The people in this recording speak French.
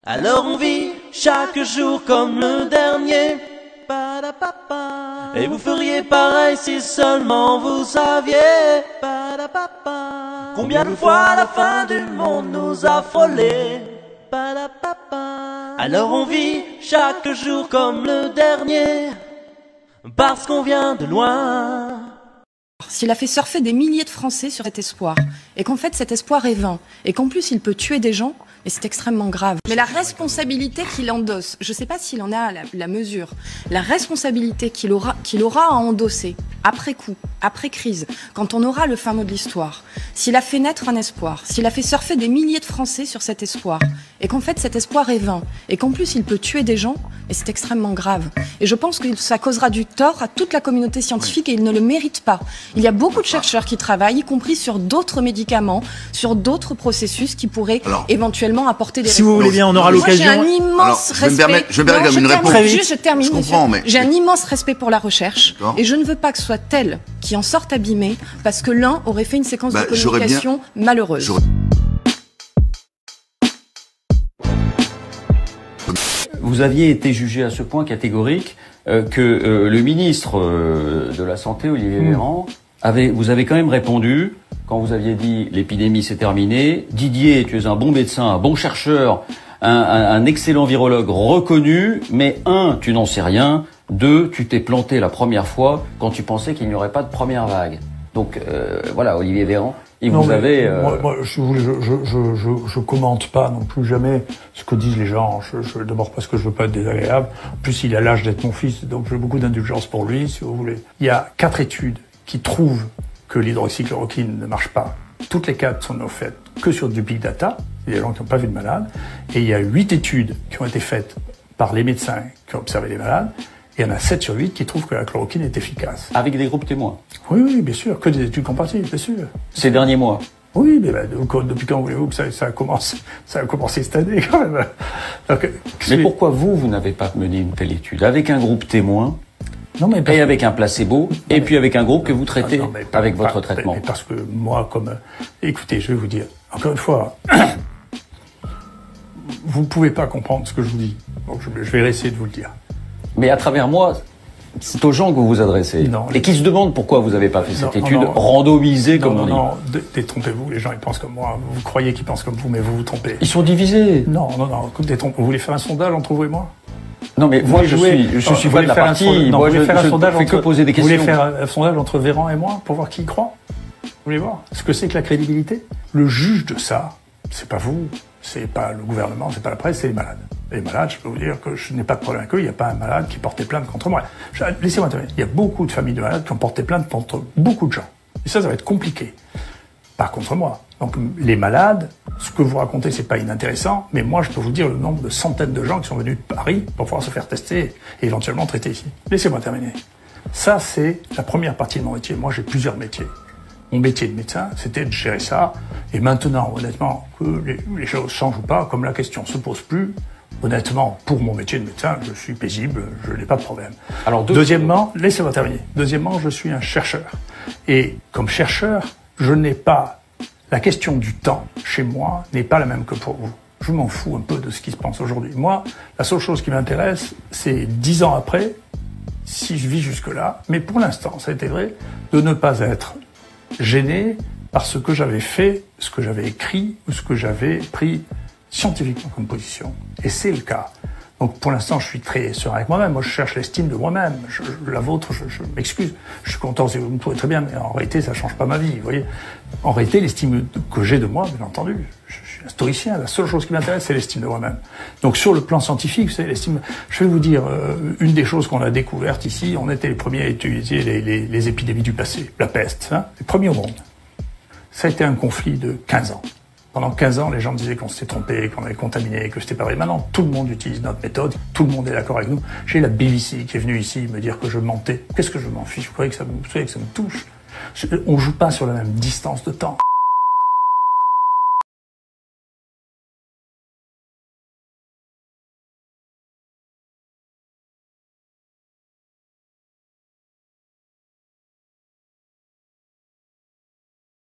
Alors on vit chaque jour comme le dernier. Et vous feriez pareil si seulement vous saviez combien de fois la fin du monde nous a frôlés. Alors on vit chaque jour comme le dernier, parce qu'on vient de loin. S'il a fait surfer des milliers de Français sur cet espoir, et qu'en fait cet espoir est vain, et qu'en plus il peut tuer des gens, et c'est extrêmement grave. Mais la responsabilité qu'il endosse, je ne sais pas s'il en a la mesure, la responsabilité qu'il aura à endosser, après coup, après crise, quand on aura le fin mot de l'histoire, s'il a fait naître un espoir, s'il a fait surfer des milliers de Français sur cet espoir, et qu'en fait cet espoir est vain, et qu'en plus il peut tuer des gens, et c'est extrêmement grave. Et je pense que ça causera du tort à toute la communauté scientifique, et il ne le mérite pas. Il y a beaucoup de chercheurs qui travaillent, y compris sur d'autres médicaments, sur d'autres processus qui pourraient éventuellement apporter des réponses. Si vous voulez bien, on aura l'occasion. J'ai un immense respect. Je me permets comme une réponse. Je termine, je comprends, mais... J'ai un immense respect pour la recherche, et je ne veux pas que ce soit tel qui en sorte abîmé, parce que l'un aurait fait une séquence de communication malheureuse. Vous aviez été jugé à ce point catégorique que le ministre de la Santé, Olivier Véran, vous avez quand même répondu, quand vous aviez dit l'épidémie c'est terminé, Didier, tu es un bon médecin, un bon chercheur, un excellent virologue reconnu, mais un, tu n'en sais rien, deux, tu t'es planté la première fois quand tu pensais qu'il n'y aurait pas de première vague. Donc voilà, Olivier Véran, moi, je commente pas non plus jamais ce que disent les gens. D'abord parce que je veux pas être désagréable. En plus, il a l'âge d'être mon fils, donc j'ai beaucoup d'indulgence pour lui, si vous voulez. Il y a 4 études qui trouvent que l'hydroxychloroquine ne marche pas. Toutes les 4 sont faites que sur du big data. Il y a des gens qui n'ont pas vu de malades. Et il y a 8 études qui ont été faites par les médecins qui ont observé les malades. Il y en a 7 sur 8 qui trouvent que la chloroquine est efficace. Avec des groupes témoins? Oui, bien sûr, que des études comparatives, bien sûr. Ces derniers mois? Oui, mais depuis quand voulez-vous que ça a commencé cette année, quand même. Donc, mais pourquoi vous n'avez pas mené une telle étude? Avec un groupe témoin, et avec un placebo, et puis avec un groupe que vous traitez avec votre traitement? Mais parce que moi, écoutez, je vais vous dire, encore une fois, vous ne pouvez pas comprendre ce que je vous dis. Donc je vais essayer de vous le dire. Mais à travers moi, c'est aux gens que vous vous adressez. Et qui se demandent pourquoi vous n'avez pas fait cette étude randomisée, comme on dit. Non, détrompez-vous, les gens ils pensent comme moi. Vous croyez qu'ils pensent comme vous, mais vous vous trompez. Ils sont divisés. Non, détrompez. Vous voulez faire un sondage entre vous et moi? Non, mais moi je suis pas de la partie. Moi je ne fais que poser des questions. Vous voulez faire un sondage entre Véran et moi pour voir qui y croit? Vous voulez voir ce que c'est que la crédibilité? Le juge de ça, c'est pas vous, c'est pas le gouvernement, c'est pas la presse, c'est les malades. Les malades, je peux vous dire que je n'ai pas de problème avec eux. Il n'y a pas un malade qui portait plainte contre moi. Laissez-moi terminer. Il y a beaucoup de familles de malades qui ont porté plainte contre beaucoup de gens. Et ça va être compliqué. Pas contre moi. Donc, les malades, ce que vous racontez, c'est pas inintéressant, mais moi, je peux vous dire le nombre de centaines de gens qui sont venus de Paris pour pouvoir se faire tester et éventuellement traiter ici. Laissez-moi terminer. Ça, c'est la première partie de mon métier. Moi, j'ai plusieurs métiers. Mon métier de médecin, c'était de gérer ça. Et maintenant, honnêtement, que les choses changent ou pas, comme la question se pose plus, honnêtement, pour mon métier de médecin, je suis paisible, je n'ai pas de problème. Alors, deuxièmement, laissez-moi terminer. Deuxièmement, je suis un chercheur. Et comme chercheur, je n'ai pas... La question du temps, chez moi, n'est pas la même que pour vous. Je m'en fous un peu de ce qui se pense aujourd'hui. Moi, la seule chose qui m'intéresse, c'est 10 ans après, si je vis jusque-là, mais pour l'instant, ça a été vrai, de ne pas être gêné par ce que j'avais fait, ce que j'avais écrit, ou ce que j'avais pris scientifiquement comme position. Et c'est le cas. Donc pour l'instant, je suis très serein avec moi-même. Moi, je cherche l'estime de moi-même. La vôtre, je m'excuse. Je suis content si vous me trouvez très bien, mais en réalité, ça change pas ma vie. Vous voyez. En réalité, l'estime que j'ai de moi, bien entendu, je suis un stoïcien. La seule chose qui m'intéresse, c'est l'estime de moi-même. Donc sur le plan scientifique, vous savez, l'estime... Je vais vous dire, une des choses qu'on a découvertes ici, on était les premiers à utiliser les épidémies du passé, la peste, les premiers au monde. Ça a été un conflit de 15 ans. Pendant 15 ans, les gens disaient qu'on s'était trompé, qu'on avait contaminé, que c'était pas vrai. Maintenant, tout le monde utilise notre méthode, tout le monde est d'accord avec nous. J'ai la BBC qui est venue ici me dire que je mentais. Qu'est-ce que je m'en fiche? Vous croyez que ça me touche? On joue pas sur la même distance de temps.